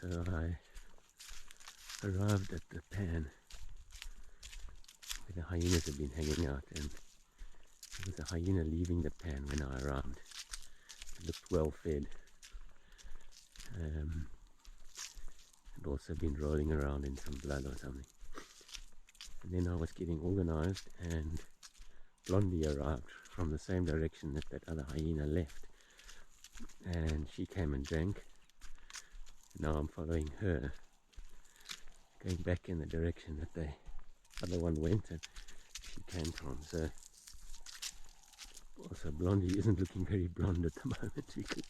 So I arrived at the pan where the hyenas had been hanging out, and there was a hyena leaving the pan when I arrived. It looked well fed, and also been rolling around in some blood or something. And then I was getting organized, and Blondie arrived from the same direction that that other hyena left, and she came and drank. Now I'm following her, going back in the direction that the other one went and she came from. So also Blondie isn't looking very blonde at the moment because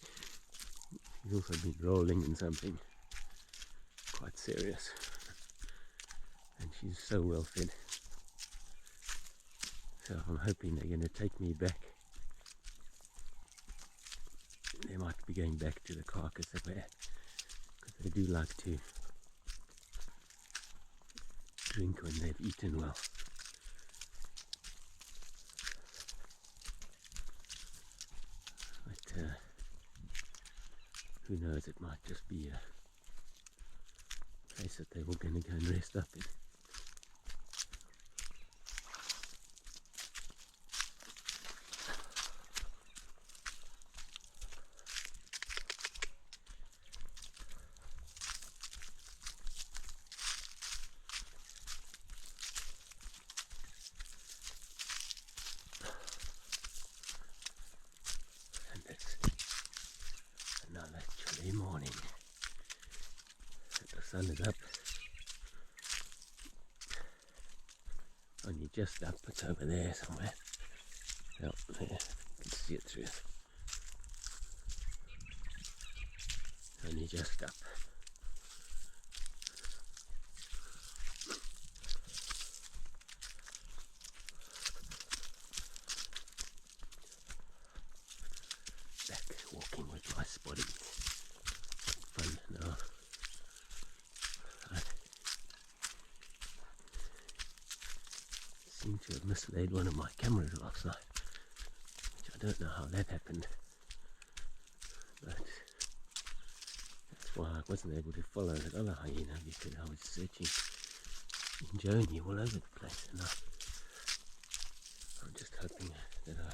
she's also been rolling in something quite serious, and she's so well fed. So I'm hoping they're going to take me back. They might be going back to the carcass that we're at, because they do like to drink when they've eaten well. But who knows, it might just be a place that they were going to go and rest up in. And it's another chilly morning. The sun is up. Only just up, it's over there somewhere. Yep, there, you can see it through. Only just up. Back walking with my spotty. Fun now. I seem to have mislaid one of my cameras last night, which I don't know how that happened, but that's why I wasn't able to follow that other hyena, because I was searching in Joni all over the place, and I'm just hoping that I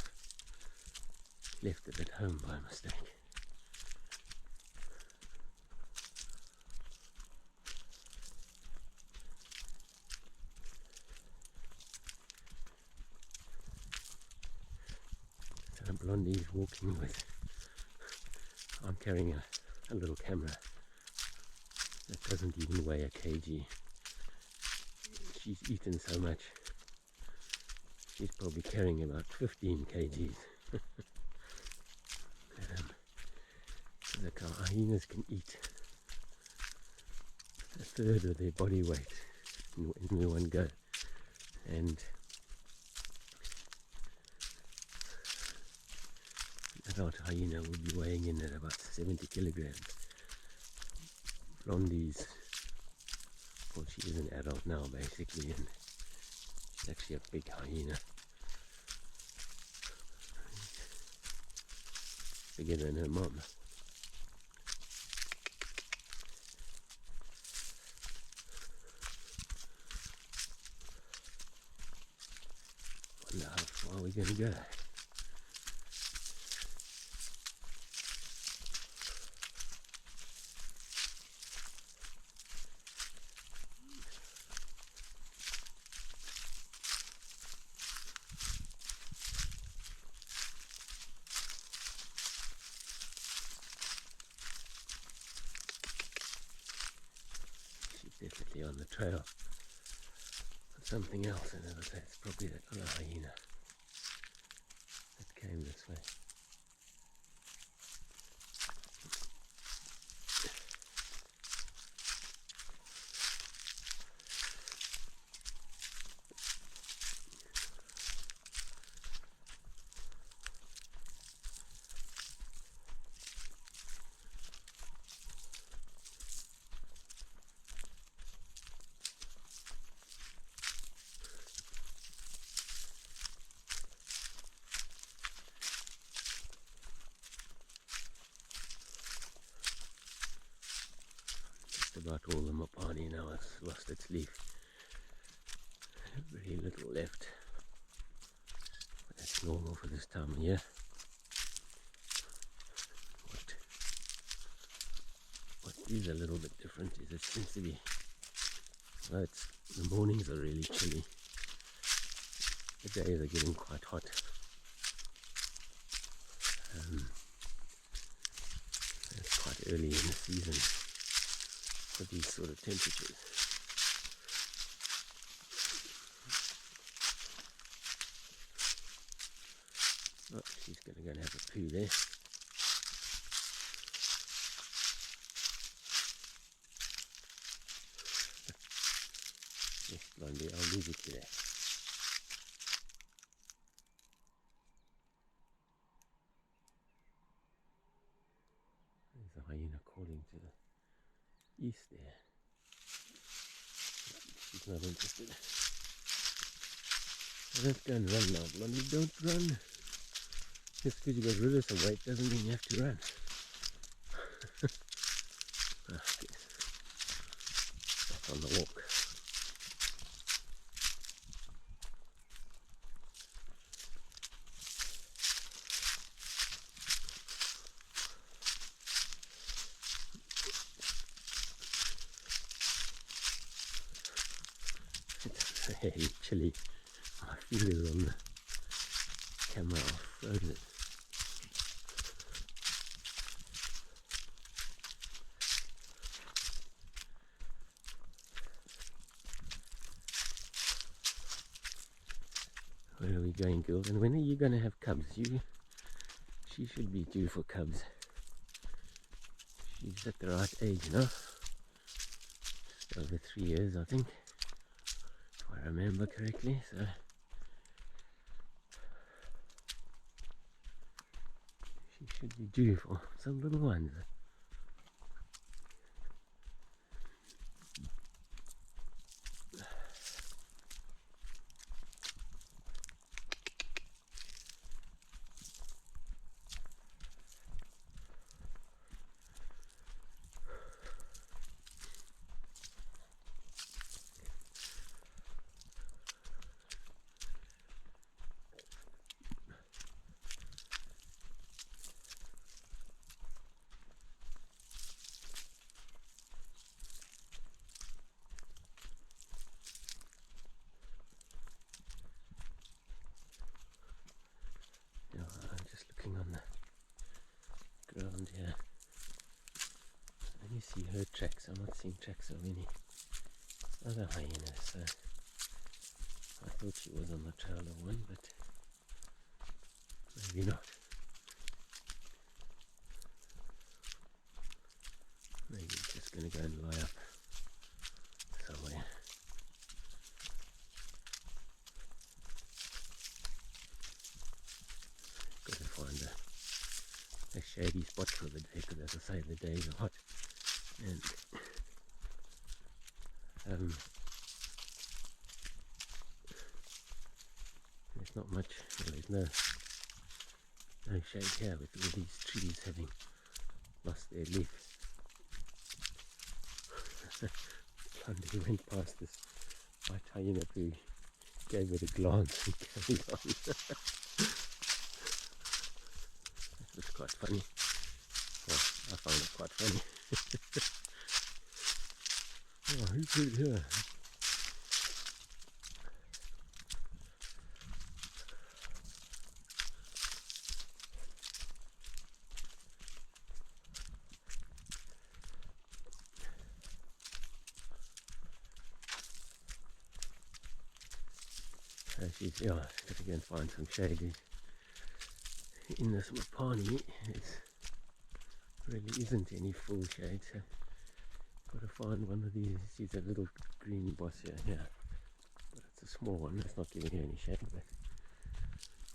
left it at home by mistake. So Blondie's walking with, I'm carrying a little camera that doesn't even weigh a kg. She's eaten so much, she's probably carrying about 15 kgs. The hyenas can eat a third of their body weight in one go, and an adult hyena will be weighing in at about 70 kilograms. Blondie's, well, she is an adult now basically, and she's actually a big hyena, bigger than her mom. Wonder how far we're going to go. She's definitely on the trail of something else, and as I say, it's probably that other hyena that came this way. about all the mopani now. It's lost its leaf. Very little left. But that's normal for this time of year. What is a little bit different is it seems to be, well, the mornings are really chilly. The days are getting quite hot. It's quite early in the season for these sort of temperatures. Oh, she's going to go and have a poo there. Yes, Blondie, I'll leave you to that. There's a hyena calling to the east there. She's not interested. Don't go and run now, Blondie, don't run. Just because you got rid of some weight doesn't mean you have to run. Okay. Back on the walk. It's very chilly. My fingers on the camera are frozen. Where are we going, girls? And when are you going to have cubs? She should be due for cubs. She's at the right age now. Just over 3 years, I think, if I remember correctly. So she should be due for some little ones. I'm just looking on the ground here. I only see her tracks. I'm not seeing tracks of any other hyenas. So I thought she was on the trail of one, but maybe not. Maybe it's just going to go and lie up somewhere. Got to find a shady spot for the day, because as I say, the days are hot, and there's not much, well, there's no shade here with all these trees having lost their leaf. Blondie went past this white hyena who gave it a glance and carried on. That was quite funny. Well, I found it quite funny. Oh, who's good here? She's, yeah, got to go and find some shade in this mopani. It really isn't any full shade, so got to find one of these. She's a little green bossier here, but it's a small one. It's not giving her any shade, but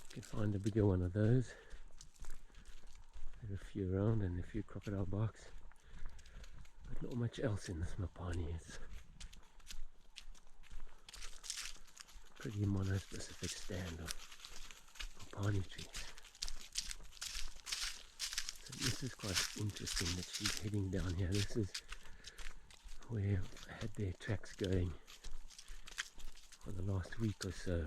you can find a bigger one of those. There's a few around and a few crocodile barks, but not much else in this mopani. It's pretty mono-specific stand of mopani trees. So this is quite interesting that she's heading down here. This is we've had their tracks going for the last week or so,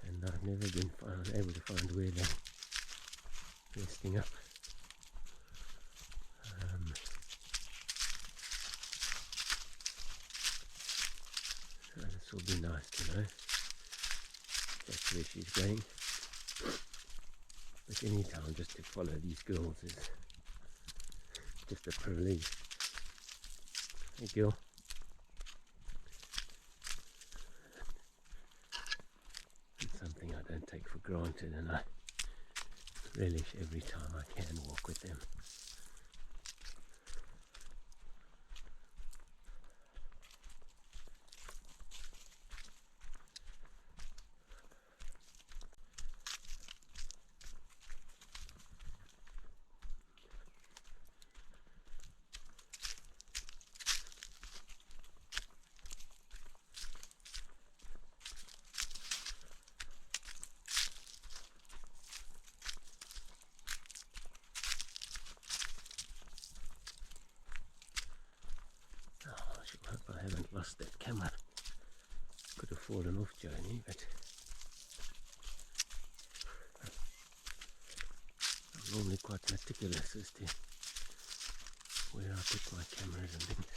and I've never been able to find where they're resting up. So this will be nice to know that's where she's going. But anytime just to follow these girls is just a privilege. Hey girl. It's something I don't take for granted, and I relish every time I can walk with them. I hope I haven't lost that camera. Could have fallen off Joni, but I'm normally quite meticulous as to where I put my cameras and things.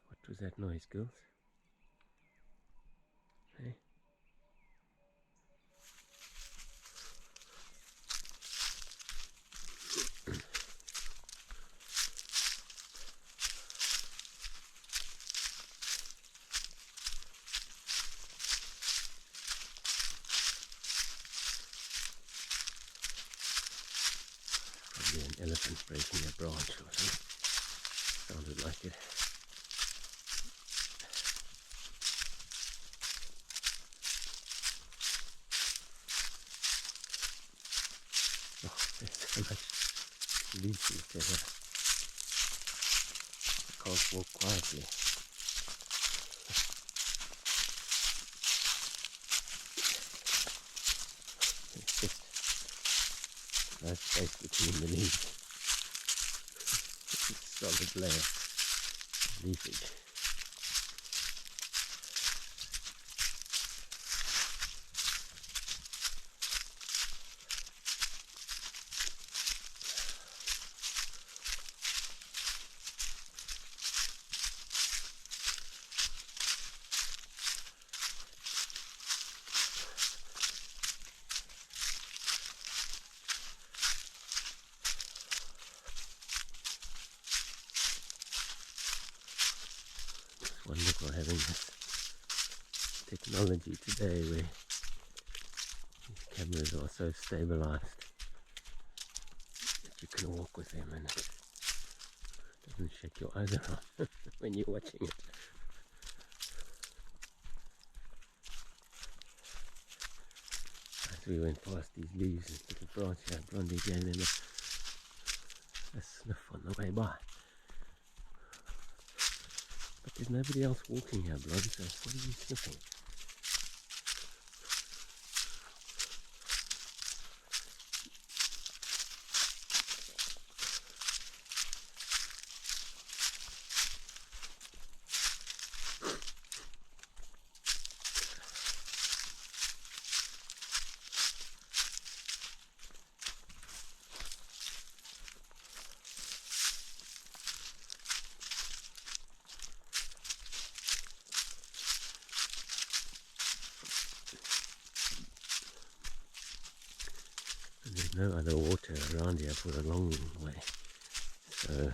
What was that noise, girls? Hey? Probably an elephant breaking a branch or something. Sounded like it. Oh, there's so much leafage there. I can't walk quietly. It's just no space between the leaves. It's a solid layer of leafage. It's wonderful having this technology today where these cameras are so stabilized that you can walk with them and it doesn't shake your eyes around when you're watching it. As we went past these leaves and little branch here, Blondie gave them a sniff on the way by. But there's nobody else walking here, Blondie, so what are you sniffing? And there's no other water around here for a long way, so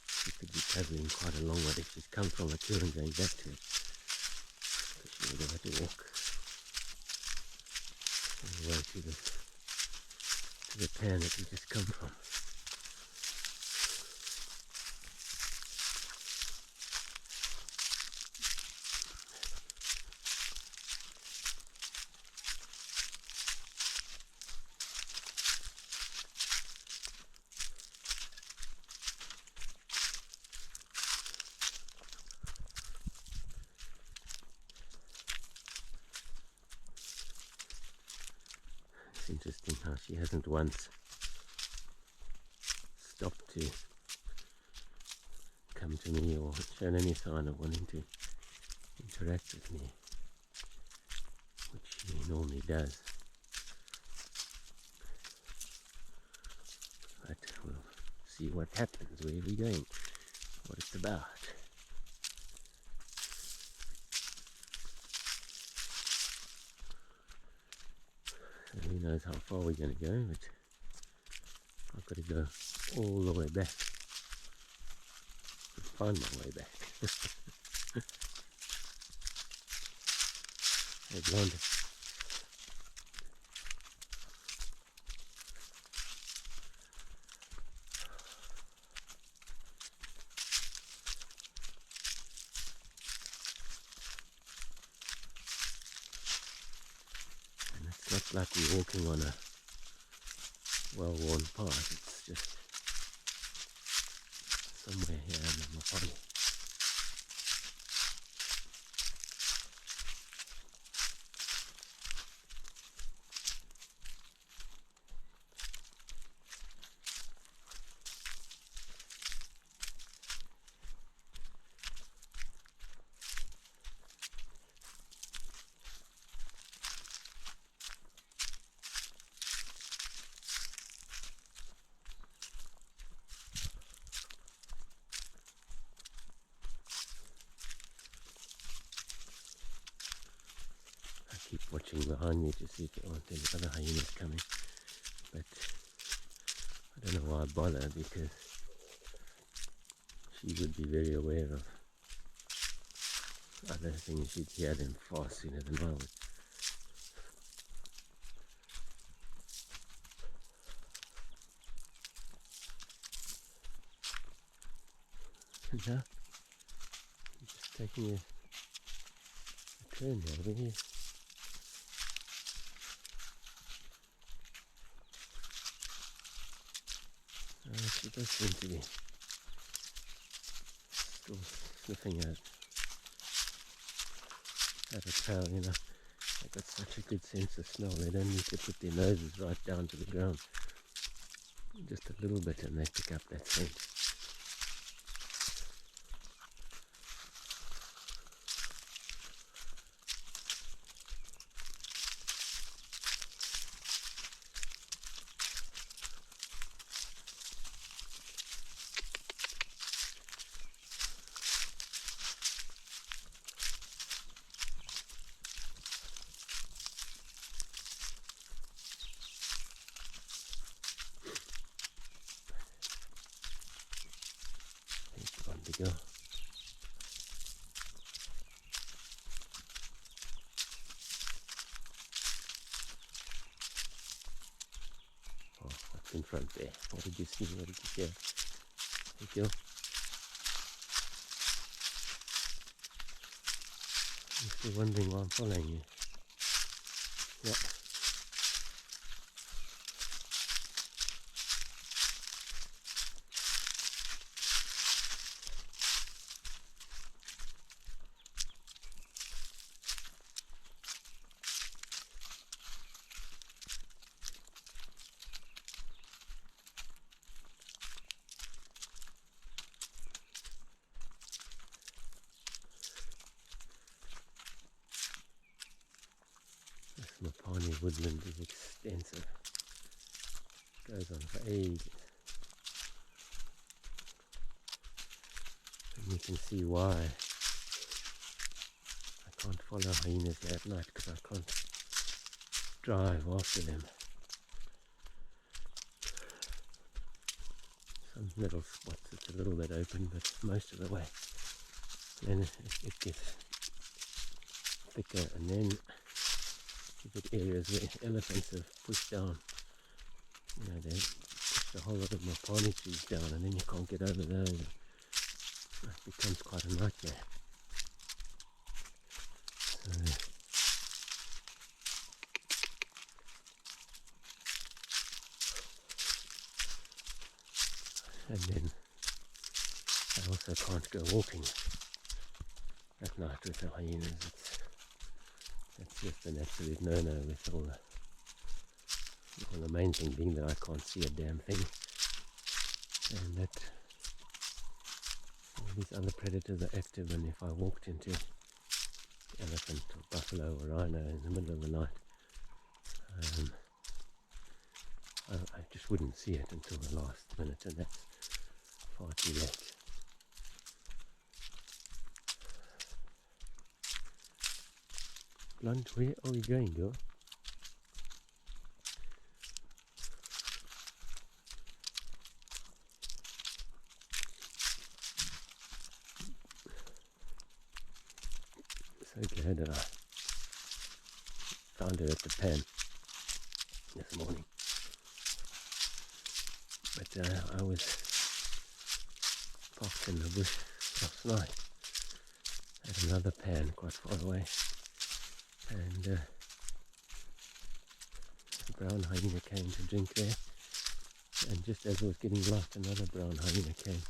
she could be travelling quite a long way if she's come from a tour and going back to it. So she would have had to walk all the way to the pan that we just come from. interesting how she hasn't once stopped to come to me or shown any sign of wanting to interact with me, which she normally does. But we'll see what happens, where we're going, what it's about. So who knows how far we're going to go, but I've got to go all the way back to find my way back. Hey, Blondie. And it's not like we're walking on a well-worn path, it's just somewhere here in my body. Keep watching behind me to see if there aren't any other hyenas coming, but I don't know why I bother, because she would be very aware of other things. She'd hear them far sooner than I would. And now I'm just taking a turn over here. She does seem to be still sniffing at a trail, you know. They've got such a good sense of smell, they don't need to put their noses right down to the ground. Just a little bit and they pick up that scent. Go. Oh, what's in front there? What did you see? What did you hear? Thank you. You're still wondering why I'm following you. Yeah. This Mopani woodland is extensive. It goes on for ages. And you can see why I can't follow hyenas here at night, because I can't drive after them. Some little spots it's a little bit open, but most of the way. Then it gets thicker, and then you get areas where elephants have pushed down. You know, they push the whole lot of Mopani trees down, and then you can't get over those. It becomes quite a nightmare. So, and then I also can't go walking at night with the hyenas. It's just an absolute no-no with all Well, the main thing being that I can't see a damn thing, and that all these other predators are active, and if I walked into elephant or buffalo or rhino in the middle of the night, I just wouldn't see it until the last minute, and that's far too late. Blunt, where are we going, girl? So glad that I found her at the pan this morning. But I was parked in the bush last night at another pan quite far away, and a brown hyena came to drink there, and just as I was getting lost, another brown hyena came.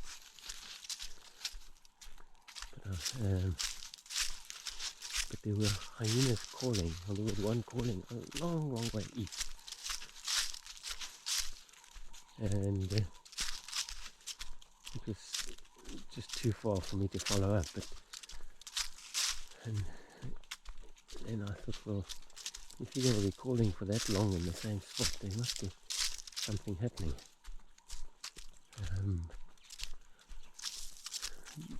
But there were hyenas calling, or there was one calling a long, long way east. And it was just too far for me to follow up. And then I thought, well, if you're going to be calling for that long in the same spot, there must be something happening.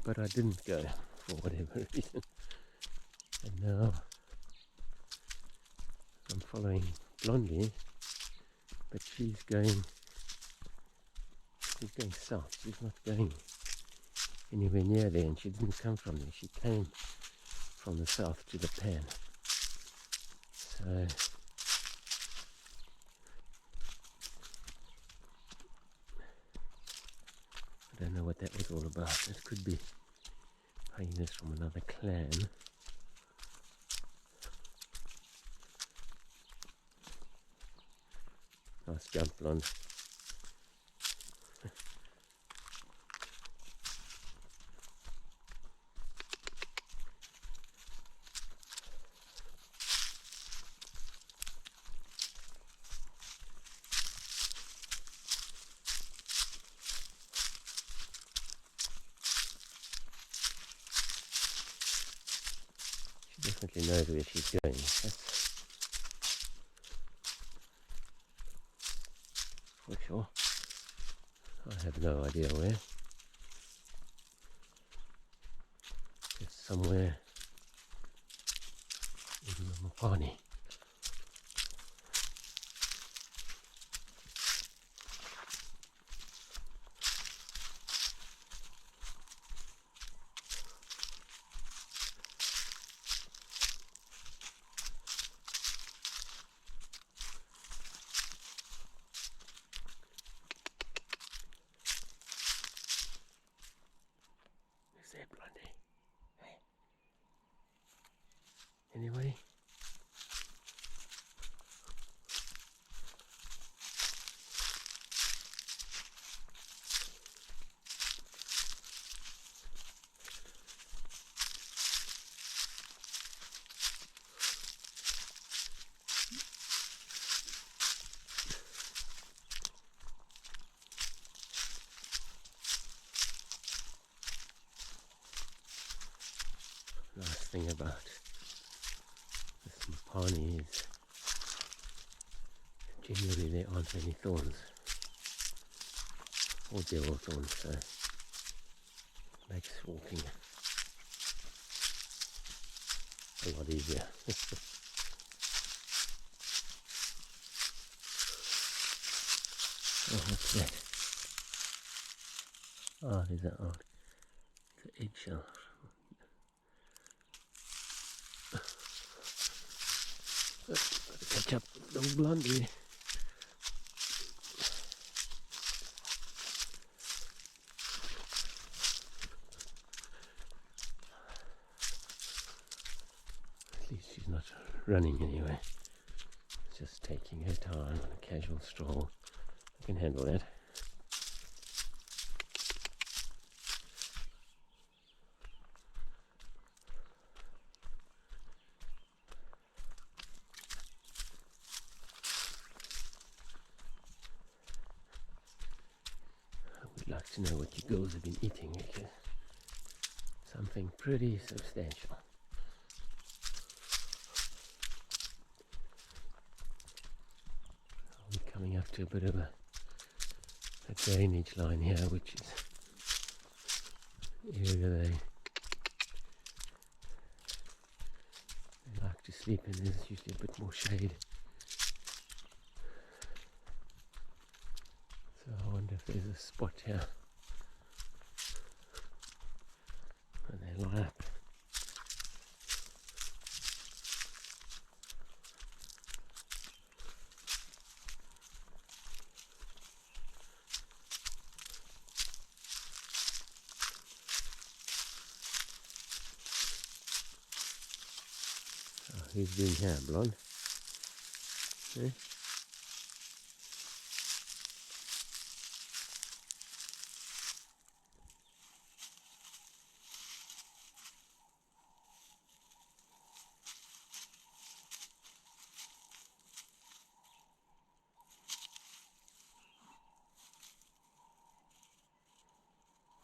But I didn't go for whatever reason. And now I'm following Blondie, but she's going south. She's not going anywhere near there, and she didn't come from there. She came from the south to the pan. So I don't know what that was all about. It could be hyenas from another clan. Nice jump, Blonde. She definitely knows where she's going. That's for sure. I have no idea where. It's somewhere in the Mopani. Is there, Blondie? Hey. Anyway. Nice thing about this Mopani is generally there aren't any thorns, or there are thorns, so it makes walking a lot easier. Oh, what's that? Oh, there's an odd. It's an eggshell. Gotta catch up with little Blondie. At least she's not running anyway. Just taking her time on a casual stroll. I can handle that. like to know what you girls have been eating, because something pretty substantial. We're coming up to a bit of a drainage line here, which is the area they like to sleep in. There's usually a bit more shade. So I wonder if there's a spot here where they lie up. Who's been here, Blonde? Eh?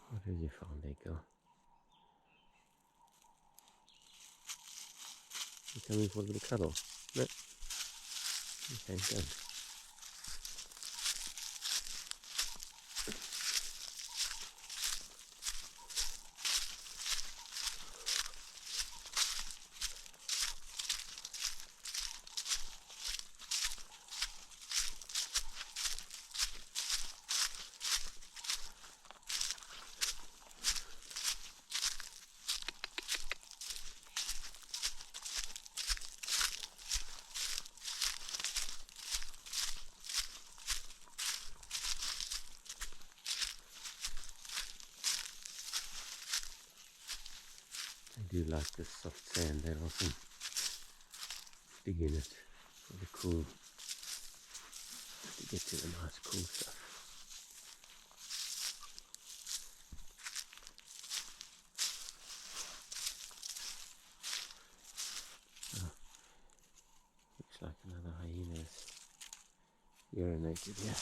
What have you found there, girl? You coming for a little cuddle? No? Okay, good. I do like this soft sand. They often dig in it for the cool, to get to the nice cool stuff. Oh, looks like another hyena's urinated here.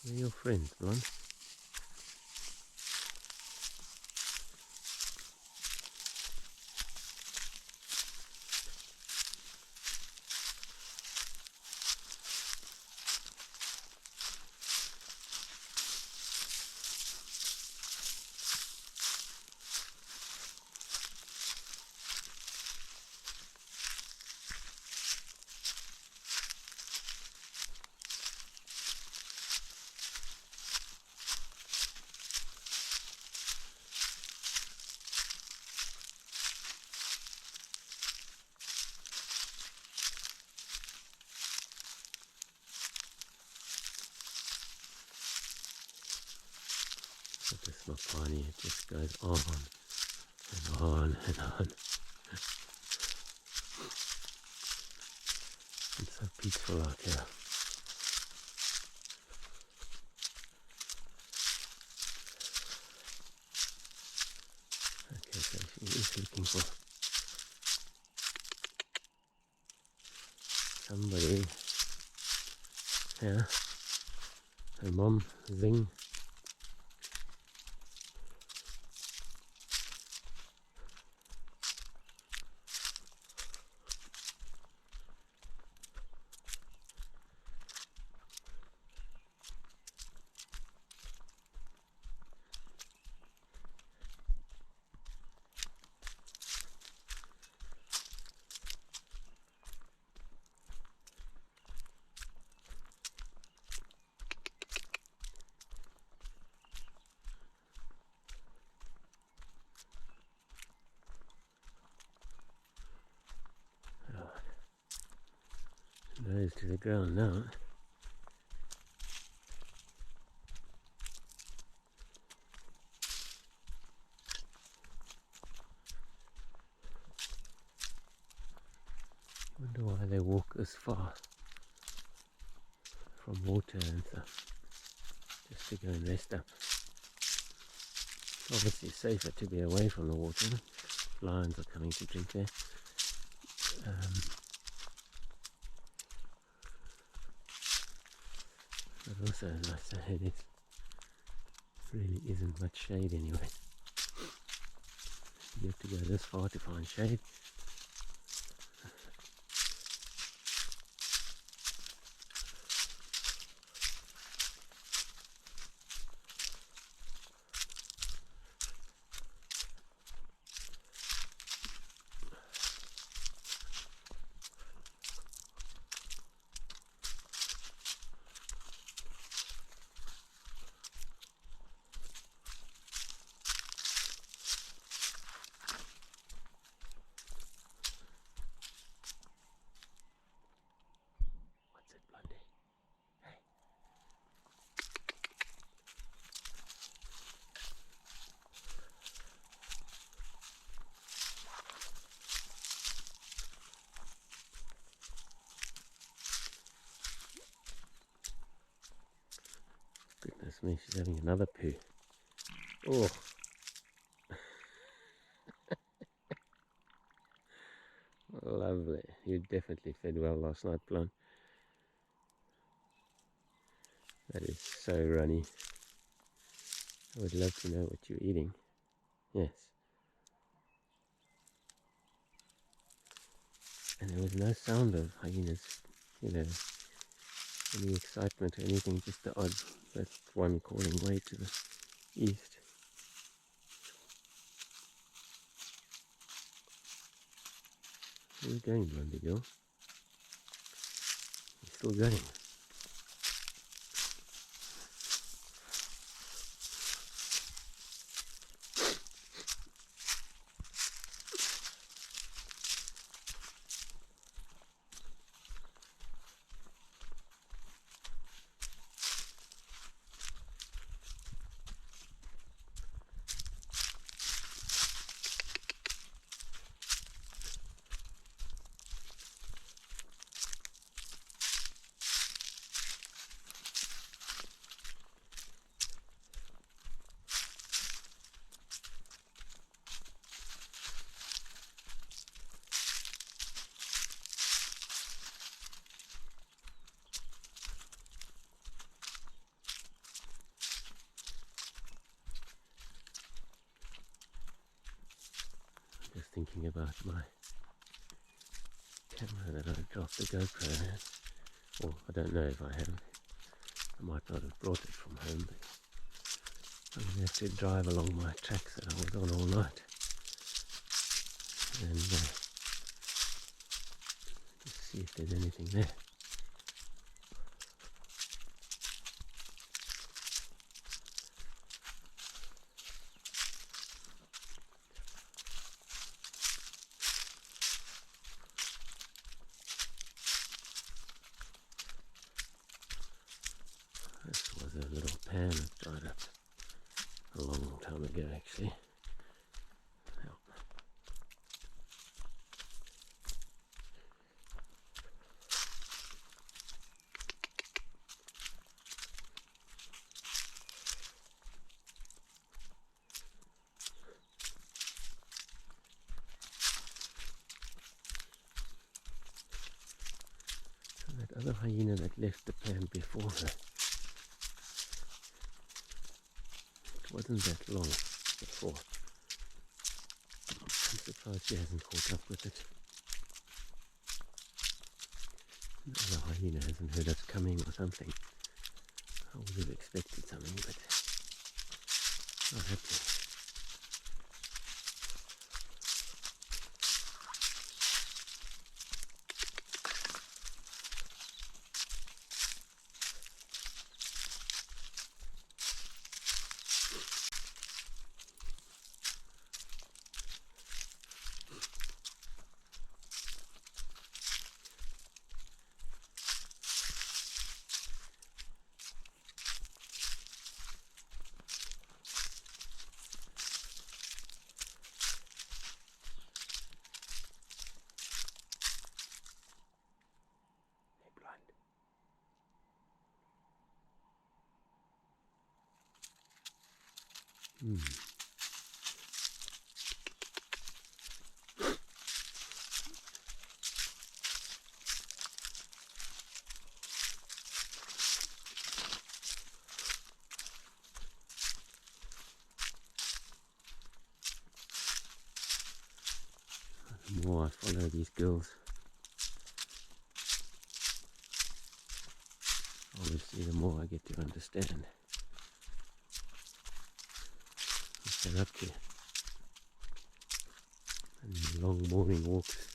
Where are your friends, Blonde? But it's not funny, it just goes on and on and on. It's so peaceful out here. Okay, so she is looking for somebody. Yeah. Her mom, Zing. Nose to the ground now. Wonder why they walk this far from water and stuff, just to go and rest up. Obviously safer to be away from the water. Lions are coming to drink there. But also, as I say, there really isn't much shade anyway. You have to go this far to find shade. What's it, Blondie? Hey. Goodness me, she's having another poo. Oh. Lovely. You definitely fed well last night, Blonde. That is so runny. I would love to know what you're eating. Yes. And there was no sound of hyenas, any excitement or anything, just the odd, that one calling way to the east. Where are you going, Blondie girl? You're still going. Just thinking about my camera that I dropped the GoPro in. Or I don't know if I have. I might not have brought it from home, but I'm going to have to drive along my tracks that I was on all night. And just see if there's anything there. This was a little pan that dried up a long time ago, actually. Yep. So that other hyena that left the pan before her, it wasn't that long before. I'm surprised she hasn't caught up with it. The other hyena hasn't heard us coming or something. I would have expected something, but not happening. Hey, Blonde. the more I follow these girls, obviously the more I get to understand what they're up to. And long morning walks.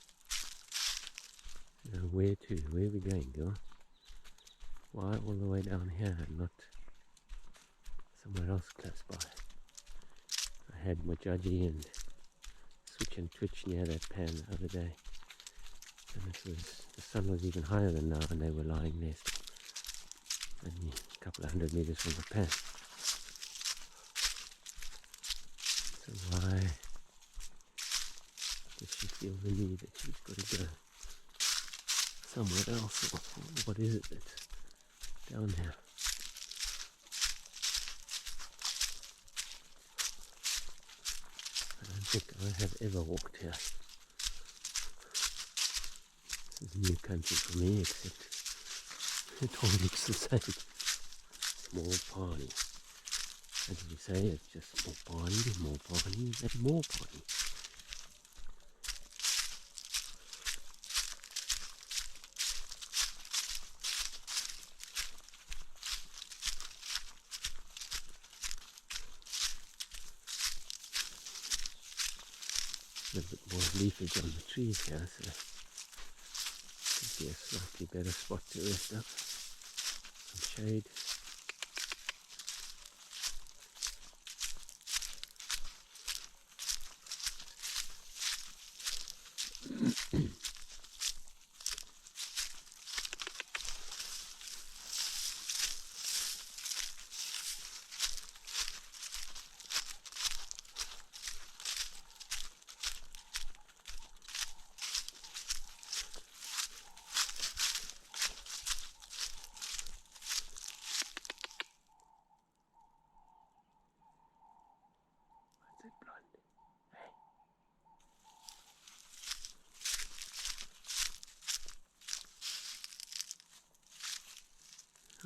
Where to? Where are we going, girl? Why all the way down here and not somewhere else close by? I had Majaji and Switch and Twitch near that pan the other day, and the sun was even higher than now, and they were lying there still, only a couple of 100 meters from the pan. So why does she feel the need that she's got to go somewhere else? Or what is it that's down here? I don't think I have ever walked here. This is new country for me, except it all looks the same. Small party. As we say, it's just more party, and more party. A little bit more leafage on the trees here, so could be a slightly better spot to rest up. Some shade.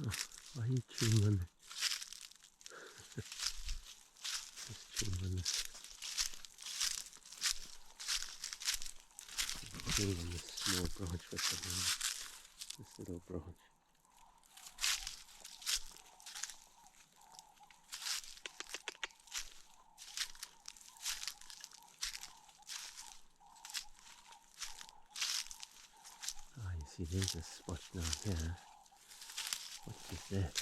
Oh, why are you chewing on it? Just chewing on this. Chewing on this small branch for some reason. This little branch. Ah, you see, there's a spot down here. What is that?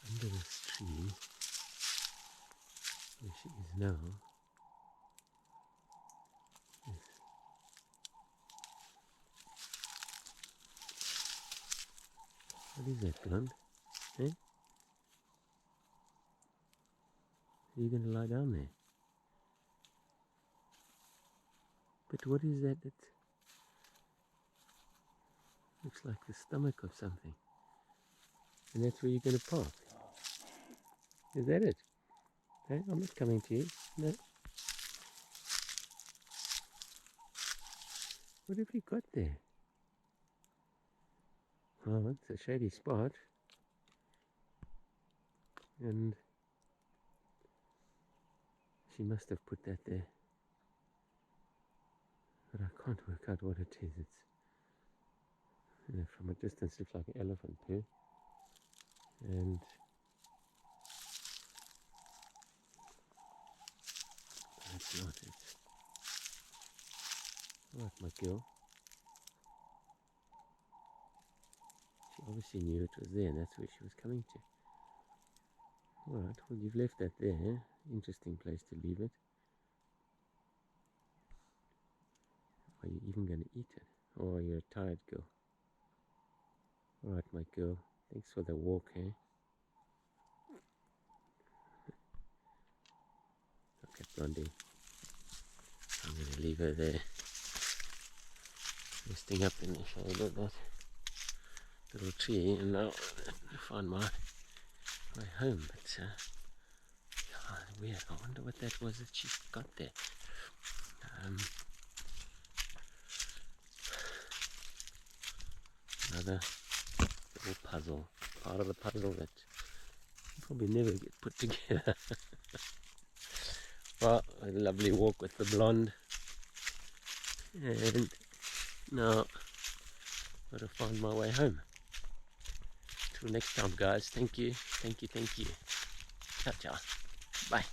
Under this tree, where she is now, is what is that, Blonde? Eh? Are you going to lie down there? But what is that? That looks like the stomach of something. And that's where you're going to park. Is that it? Hey, I'm not coming to you. No. What have you got there? Well, it's a shady spot. And she must have put that there. But I can't work out what it is. It's, you know, from a distance looks like an elephant poo. And that's not it. Alright, my girl. She obviously knew it was there, and that's where she was coming to. Alright, well, you've left that there. Interesting place to leave it. Are you even going to eat it? Or are you a tired girl? Alright, my girl. Thanks for the walk, eh? Okay, Blondie. I'm going to leave her there. Resting up in the shade of that little tree, and now I'll find my home. But weird. I wonder what that was that she got there. Another little puzzle, part of the puzzle that will probably never get put together. Well, a lovely walk with the blonde, and now gotta find my way home. Till next time, guys. Thank you, thank you, thank you. Ciao, ciao. Bye.